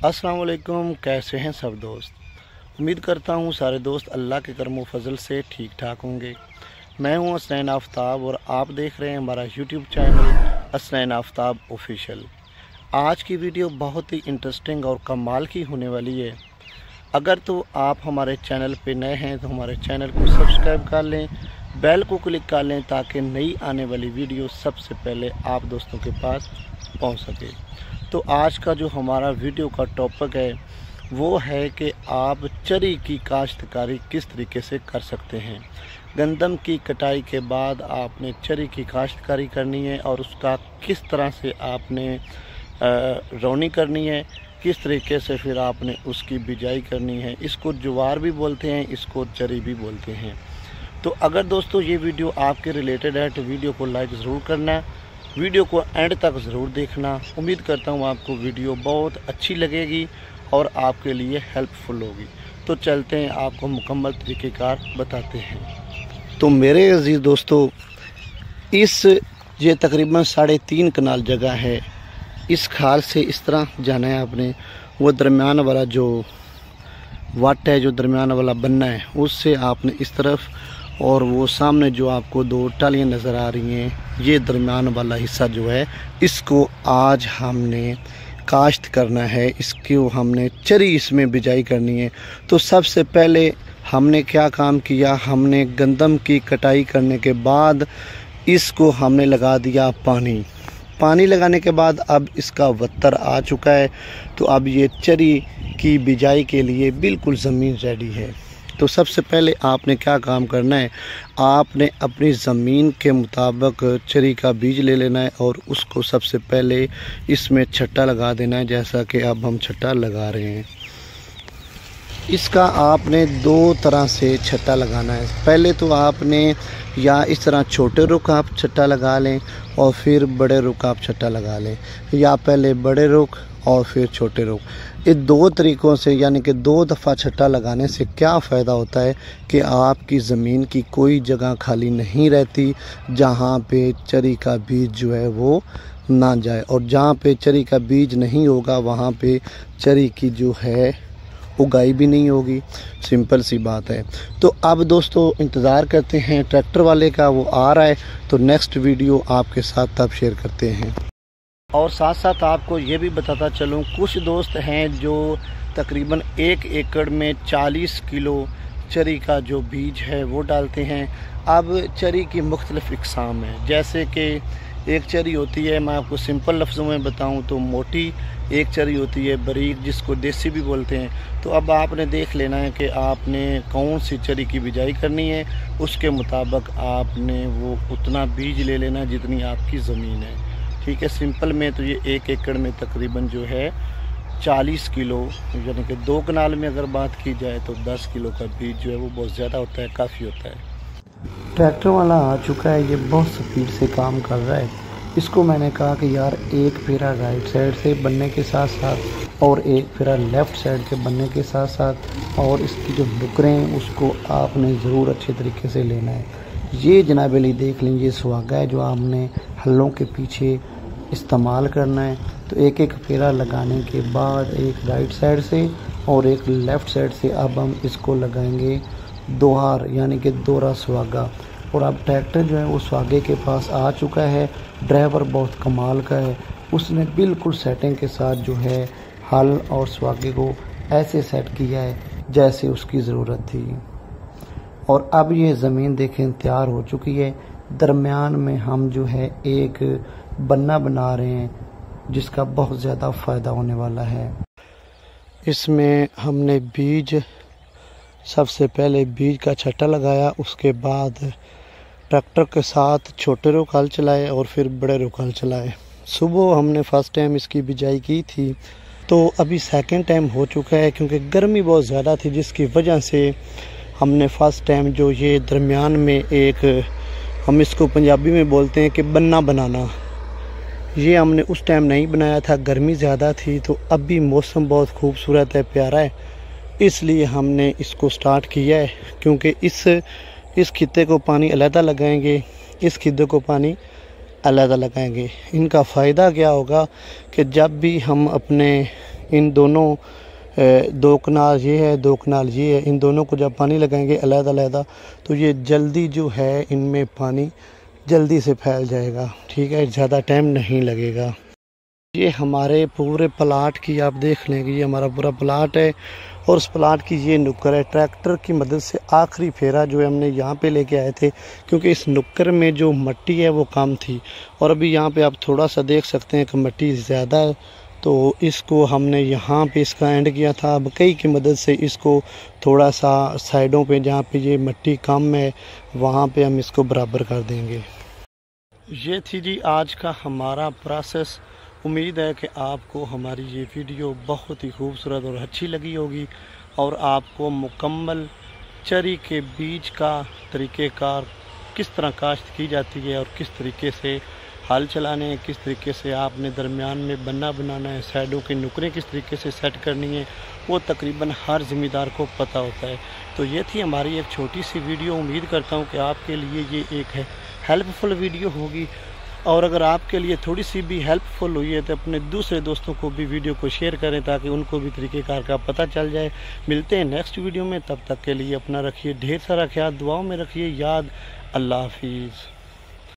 अस्सलाम वालेकुम। कैसे हैं सब दोस्त? उम्मीद करता हूँ सारे दोस्त अल्लाह के करम व फजल से ठीक ठाक होंगे। मैं हूँ हसनैन आफ्ताब और आप देख रहे हैं हमारा YouTube channel Hasnain Aftab official. आज की वीडियो बहुत ही इंटरेस्टिंग और कमाल की होने वाली है। अगर तो आप हमारे चैनल पे नए हैं तो हमारे चैनल को सब्सक्राइब कर लें, बेल को क्लिक कर लें ताकि नई आने वाली वीडियो सबसे पहले आप दोस्तों के पास पहुंच सके। तो आज का जो हमारा वीडियो का टॉपिक है वो है कि आप चरी की काश्तकारी किस तरीके से कर सकते हैं। गंदम की कटाई के बाद आपने चरी की काश्तकारी करनी है और उसका किस तरह से आपने रौनी करनी है, किस तरीके से फिर आपने उसकी बिजाई करनी है। इसको ज्वार भी बोलते हैं, इसको चरी भी बोलते हैं। तो अगर दोस्तों ये वीडियो आपके रिलेटेड है तो वीडियो को लाइक ज़रूर करना, वीडियो को एंड तक ज़रूर देखना। उम्मीद करता हूँ आपको वीडियो बहुत अच्छी लगेगी और आपके लिए हेल्पफुल होगी। तो चलते हैं, आपको मुकम्मल तरीक़ेकार बताते हैं। तो मेरे अजीज़ दोस्तों, ये तकरीबन 3.5 कनाल जगह है। इस खाल से इस तरह जाना है आपने, वो दरमियान वाला जो वाट है, जो दरमियान वाला बनना है, उससे आपने इस तरफ, और वो सामने जो आपको 2 टालियाँ नज़र आ रही हैं, ये दरमियान वाला हिस्सा जो है इसको आज हमने काश्त करना है, इसको हमने चरी इसमें बिजाई करनी है। तो सबसे पहले हमने क्या काम किया, हमने गंदम की कटाई करने के बाद इसको हमने लगा दिया पानी लगाने के बाद अब इसका वत्तर आ चुका है। तो अब ये चरी की बिजाई के लिए बिल्कुल ज़मीन रेडी है। तो सबसे पहले आपने क्या काम करना है, आपने अपनी ज़मीन के मुताबिक चरी का बीज ले लेना है और उसको सबसे पहले इसमें छट्टा लगा देना है, जैसा कि अब हम छट्टा लगा रहे हैं। इसका आपने 2 तरह से छट्टा लगाना है। पहले तो आपने या इस तरह छोटे रुख आप छट्टा लगा लें और फिर बड़े रुख आप छट्टा लगा लें, या पहले बड़े रुख और फिर छोटे रुख। इस 2 तरीक़ों से यानी कि 2 दफ़ा छट्टा लगाने से क्या फ़ायदा होता है कि आपकी ज़मीन की कोई जगह खाली नहीं रहती जहाँ पे चरी का बीज जो है वो ना जाए, और जहाँ पे चरी का बीज नहीं होगा वहाँ पे चरी की जो है उगाई भी नहीं होगी। सिंपल सी बात है। तो अब दोस्तों इंतज़ार करते हैं ट्रैक्टर वाले का, वो आ रहा है तो नेक्स्ट वीडियो आपके साथ तब शेयर करते हैं। और साथ साथ आपको ये भी बताता चलूँ, कुछ दोस्त हैं जो तकरीबन 1 एकड़ में 40 किलो चरी का जो बीज है वो डालते हैं। अब चरी की मुख्तलिफ़ इक़साम है, जैसे कि एक चरी होती है, मैं आपको सिंपल लफ्ज़ों में बताऊं तो मोटी, एक चरी होती है बारीक, जिसको देसी भी बोलते हैं। तो अब आपने देख लेना है कि आपने कौन सी चरी की बिजाई करनी है, उसके मुताबिक आपने वो उतना बीज ले लेना जितनी आपकी ज़मीन है। ठीक है, सिंपल में तो ये 1 एकड़ में तकरीबन जो है 40 किलो, यानी कि 2 कनाल में अगर बात की जाए तो 10 किलो का बीज जो है वो बहुत ज़्यादा होता है, काफ़ी होता है। ट्रैक्टर वाला आ चुका है, ये बहुत स्पीड से काम कर रहा है। इसको मैंने कहा कि यार एक फेरा राइट साइड से बनने के साथ साथ और एक फेरा लेफ़्ट साइड के बनने के साथ साथ, और इसकी जो बुकरें हैं उसको आपने ज़रूर अच्छे तरीके से लेना है। ये जनाब अली देख लें, ये सुहागा है जो आपने हलों के पीछे इस्तेमाल करना है। तो एक एक फेरा लगाने के बाद एक राइट साइड से और एक लेफ़्ट साइड से अब हम इसको लगाएंगे दोहार, यानी कि दोहरा सुहागा। और अब ट्रैक्टर जो है वो सुहागे के पास आ चुका है। ड्राइवर बहुत कमाल का है, उसने बिल्कुल सेटिंग के साथ जो है हल और सुहागे को ऐसे सेट किया है जैसे उसकी ज़रूरत थी। और अब ये ज़मीन देखें तैयार हो चुकी है। दरमियान में हम जो है एक बन्ना बना रहे हैं जिसका बहुत ज़्यादा फ़ायदा होने वाला है। इसमें हमने सबसे पहले बीज का छट्टा लगाया, उसके बाद ट्रैक्टर के साथ छोटे रुख हल चलाए और फिर बड़े रुख हल चलाए। सुबह हमने फ़र्स्ट टाइम इसकी बिजाई की थी, तो अभी सेकंड टाइम हो चुका है क्योंकि गर्मी बहुत ज़्यादा थी, जिसकी वजह से हमने फ़र्स्ट टाइम जो ये दरमियान में एक, हम इसको पंजाबी में बोलते हैं कि बन्ना बनाना, ये हमने उस टाइम नहीं बनाया था, गर्मी ज़्यादा थी। तो अभी मौसम बहुत खूबसूरत है, प्यारा है, इसलिए हमने इसको स्टार्ट किया है। क्योंकि इस खित्ते को पानी अलहदा लगाएंगे, इस खित्ते को पानी अलहदा लगाएंगे। इनका फ़ायदा क्या होगा कि जब भी हम अपने इन दोनों दो कनाल ये है, दो कनाल ये है, इन दोनों को जब पानी लगाएंगे अलग-अलग तो ये जल्दी जो है इनमें पानी जल्दी से फैल जाएगा। ठीक है, ज़्यादा टाइम नहीं लगेगा। ये हमारे पूरे प्लाट की आप देख लें कि ये हमारा पूरा प्लाट है और उस प्लाट की ये नुक्कड़ है। ट्रैक्टर की मदद से आखिरी फेरा जो है हमने यहाँ पे लेके आए थे, क्योंकि इस नुक्कड़ में जो मिट्टी है वो कम थी और अभी यहाँ पे आप थोड़ा सा देख सकते हैं कि मिट्टी ज़्यादा है, तो इसको हमने यहाँ पे इसका एंड किया था। अब कई की मदद से इसको थोड़ा सा साइडों पे जहाँ पे ये मिट्टी कम है वहाँ पे हम इसको बराबर कर देंगे। ये थी जी आज का हमारा प्रोसेस। उम्मीद है कि आपको हमारी ये वीडियो बहुत ही खूबसूरत और अच्छी लगी होगी और आपको मुकम्मल चरी के बीज का तरीक़ेकार किस तरह काश्त की जाती है और किस तरीके से हल चलाने हैं, किस तरीके से आपने दरमियान में बन्ना बनाना है, साइडों की नुकरें किस तरीके से सेट करनी है, वो तकरीबन हर ज़िम्मेदार को पता होता है। तो ये थी हमारी एक छोटी सी वीडियो। उम्मीद करता हूँ कि आपके लिए ये एक हेल्पफुल वीडियो होगी और अगर आपके लिए थोड़ी सी भी हेल्पफुल हुई है तो अपने दूसरे दोस्तों को भी वीडियो को शेयर करें ताकि उनको भी तरीक़ेकार का पता चल जाए। मिलते हैं नेक्स्ट वीडियो में, तब तक के लिए अपना रखिए ढेर सारा ख्याल, दुआओं में रखिए याद। अल्लाह हाफिज़।